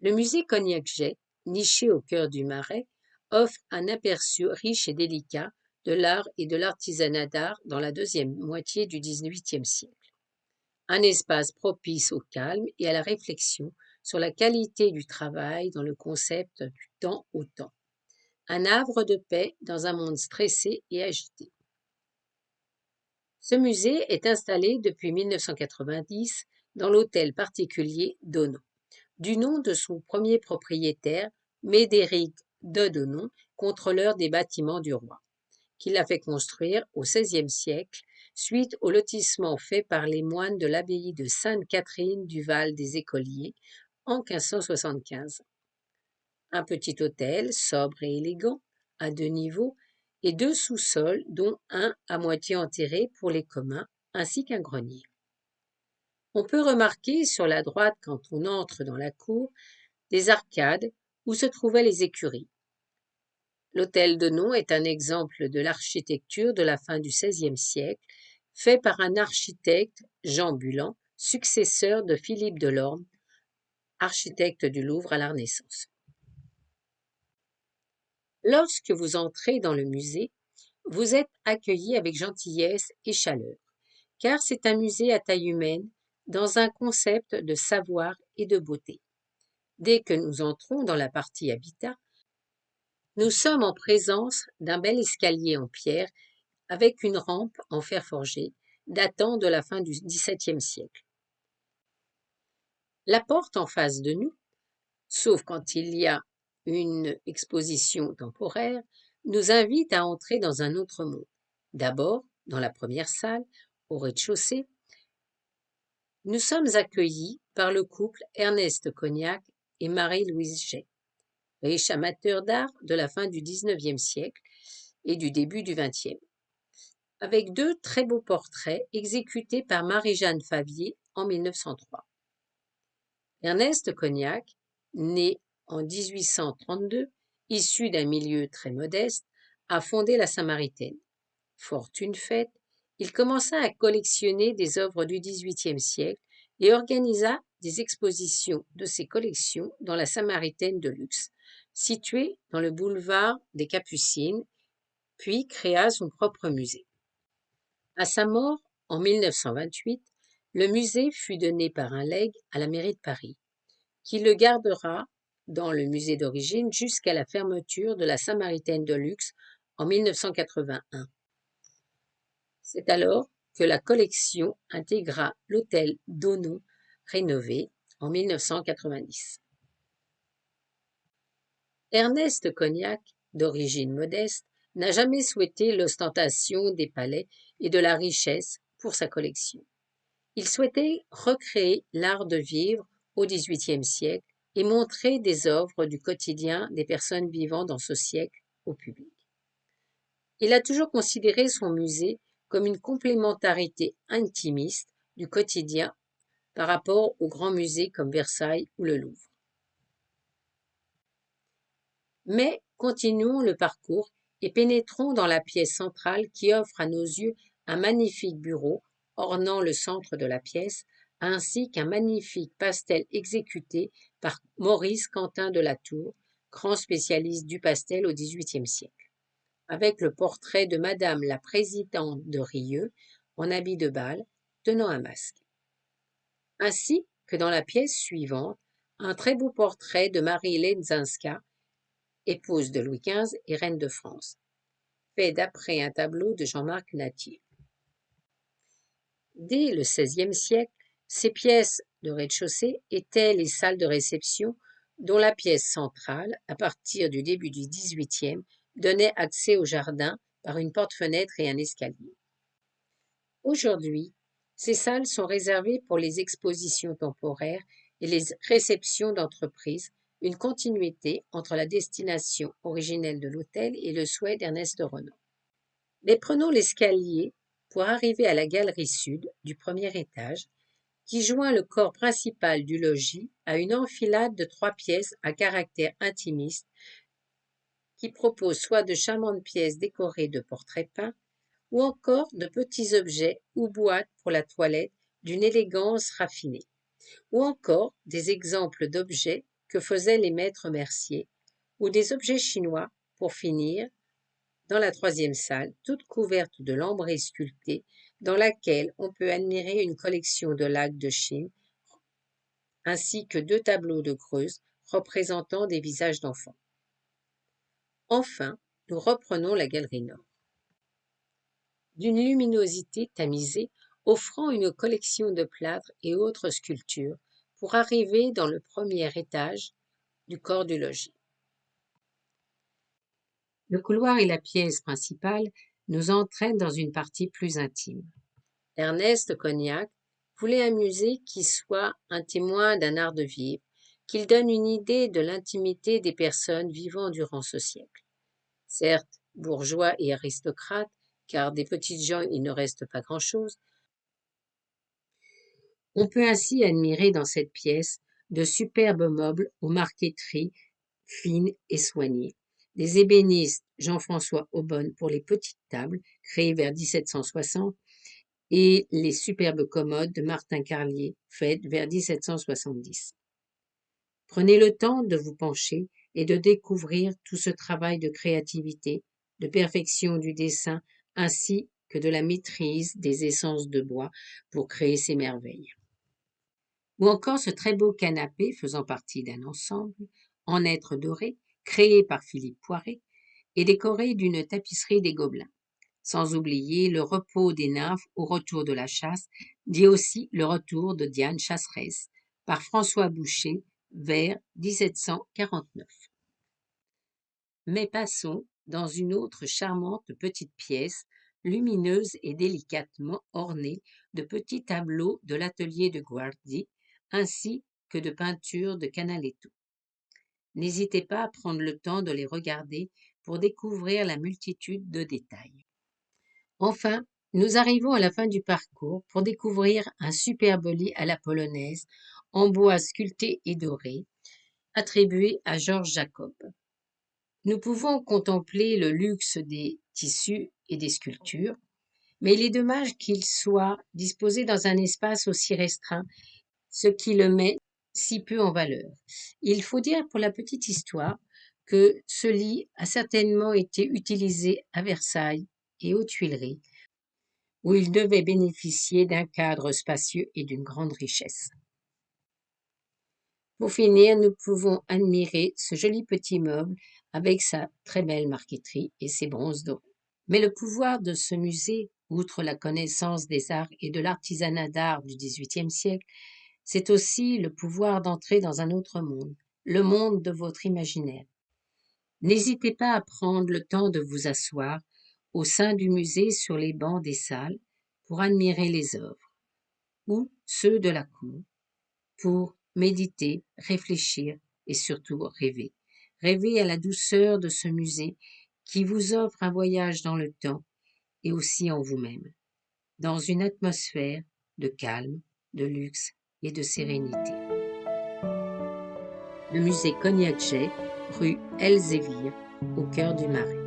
Le musée Cognac-Jet, niché au cœur du Marais, offre un aperçu riche et délicat de l'art et de l'artisanat d'art dans la deuxième moitié du XVIIIe siècle. Un espace propice au calme et à la réflexion sur la qualité du travail dans le concept du temps au temps. Un havre de paix dans un monde stressé et agité. Ce musée est installé depuis 1990 dans l'hôtel particulier d'Onon, du nom de son premier propriétaire, Médéric d'Odonon, contrôleur des bâtiments du roi, qui l'a fait construire au XVIe siècle suite au lotissement fait par les moines de l'abbaye de Sainte-Catherine du Val des Écoliers en 1575. Un petit hôtel sobre et élégant, à 2 niveaux, et 2 sous-sols, dont un à moitié enterré pour les communs, ainsi qu'un grenier. On peut remarquer sur la droite, quand on entre dans la cour, des arcades où se trouvaient les écuries. L'hôtel d'Onon est un exemple de l'architecture de la fin du XVIe siècle, fait par un architecte, Jean Bulan, successeur de Philippe Delorme, architecte du Louvre à la Renaissance. Lorsque vous entrez dans le musée, vous êtes accueilli avec gentillesse et chaleur, car c'est un musée à taille humaine, dans un concept de savoir et de beauté. Dès que nous entrons dans la partie habitat, nous sommes en présence d'un bel escalier en pierre avec une rampe en fer forgé datant de la fin du XVIIe siècle. La porte en face de nous, sauf quand il y a une exposition temporaire, nous invite à entrer dans un autre monde. D'abord, dans la première salle, au rez-de-chaussée, nous sommes accueillis par le couple Ernest Cognac et Marie-Louise Jay, riches amateurs d'art de la fin du XIXe siècle et du début du XXe, avec 2 très beaux portraits exécutés par Marie-Jeanne Favier en 1903. Ernest Cognac, né en 1832, issu d'un milieu très modeste, a fondé la Samaritaine. Fortune faite, il commença à collectionner des œuvres du XVIIIe siècle et organisa des expositions de ses collections dans la Samaritaine de luxe, située dans le boulevard des Capucines, puis créa son propre musée. À sa mort, en 1928, le musée fut donné par un legs à la mairie de Paris, qui le gardera dans le musée d'origine jusqu'à la fermeture de la Samaritaine de luxe en 1981. C'est alors que la collection intégra l'hôtel d'Onon, rénové en 1990. Ernest Cognac, d'origine modeste, n'a jamais souhaité l'ostentation des palais et de la richesse pour sa collection. Il souhaitait recréer l'art de vivre au XVIIIe siècle et montrer des œuvres du quotidien des personnes vivant dans ce siècle au public. Il a toujours considéré son musée comme une complémentarité intimiste du quotidien par rapport aux grands musées comme Versailles ou le Louvre. Mais continuons le parcours et pénétrons dans la pièce centrale qui offre à nos yeux un magnifique bureau ornant le centre de la pièce, ainsi qu'un magnifique pastel exécuté par Maurice Quentin de la Tour, grand spécialiste du pastel au XVIIIe siècle, avec le portrait de Madame la Présidente de Rieux en habit de bal, tenant un masque. Ainsi que dans la pièce suivante, un très beau portrait de Marie Leszczyńska, épouse de Louis XV et reine de France, fait d'après un tableau de Jean-Marc Natier. Dès le XVIe siècle, ces pièces de rez-de-chaussée étaient les salles de réception dont la pièce centrale, à partir du début du XVIIIe, donnait accès au jardin par une porte-fenêtre et un escalier. Aujourd'hui, ces salles sont réservées pour les expositions temporaires et les réceptions d'entreprises, une continuité entre la destination originelle de l'hôtel et le souhait d'Ernest de Renan. Mais prenons l'escalier pour arriver à la galerie sud du premier étage, qui joint le corps principal du logis à une enfilade de 3 pièces à caractère intimiste, qui propose soit de charmantes pièces décorées de portraits peints, ou encore de petits objets ou boîtes pour la toilette d'une élégance raffinée, ou encore des exemples d'objets que faisaient les maîtres merciers, ou des objets chinois, pour finir, dans la troisième salle, toute couverte de lambrets sculptés, dans laquelle on peut admirer une collection de lacs de Chine, ainsi que 2 tableaux de Greuze représentant des visages d'enfants. Enfin, nous reprenons la galerie nord. D'une luminosité tamisée, offrant une collection de plâtres et autres sculptures, pour arriver dans le premier étage du corps du logis. Le couloir et la pièce principale nous entraînent dans une partie plus intime. Ernest Cognac voulait un musée qui soit un témoin d'un art de vivre, qu'il donne une idée de l'intimité des personnes vivant durant ce siècle. Certes, bourgeois et aristocrates, car des petites gens il ne reste pas grand-chose, on peut ainsi admirer dans cette pièce de superbes meubles aux marqueteries fines et soignées. Des ébénistes Jean-François Aubonne pour les petites tables, créées vers 1760, et les superbes commodes de Martin Carlier, faites vers 1770. Prenez le temps de vous pencher et de découvrir tout ce travail de créativité, de perfection du dessin, ainsi que de la maîtrise des essences de bois pour créer ces merveilles. Ou encore ce très beau canapé faisant partie d'un ensemble, en hêtre doré, créé par Philippe Poiret et décoré d'une tapisserie des Gobelins. Sans oublier le repos des nymphes au retour de la chasse, dit aussi le retour de Diane chasseresse, par François Boucher, vers 1749. Mais passons dans une autre charmante petite pièce, lumineuse et délicatement ornée de petits tableaux de l'atelier de Guardi, ainsi que de peintures de Canaletto. N'hésitez pas à prendre le temps de les regarder pour découvrir la multitude de détails. Enfin, nous arrivons à la fin du parcours pour découvrir un superbe lit à la polonaise, en bois sculpté et doré, attribué à Georges Jacob. Nous pouvons contempler le luxe des tissus et des sculptures, mais il est dommage qu'il soit disposé dans un espace aussi restreint, ce qui le met si peu en valeur. Il faut dire pour la petite histoire que ce lit a certainement été utilisé à Versailles et aux Tuileries, où il devait bénéficier d'un cadre spacieux et d'une grande richesse. Pour finir, nous pouvons admirer ce joli petit meuble avec sa très belle marqueterie et ses bronzes dorés. Mais le pouvoir de ce musée, outre la connaissance des arts et de l'artisanat d'art du XVIIIe siècle, c'est aussi le pouvoir d'entrer dans un autre monde, le monde de votre imaginaire. N'hésitez pas à prendre le temps de vous asseoir au sein du musée sur les bancs des salles pour admirer les œuvres, ou ceux de la cour, pour méditer, réfléchir et surtout rêver. Rêver à la douceur de ce musée qui vous offre un voyage dans le temps et aussi en vous-même, dans une atmosphère de calme, de luxe et de sérénité. Le musée Cognac-Jay, rue Elzévir, au cœur du Marais.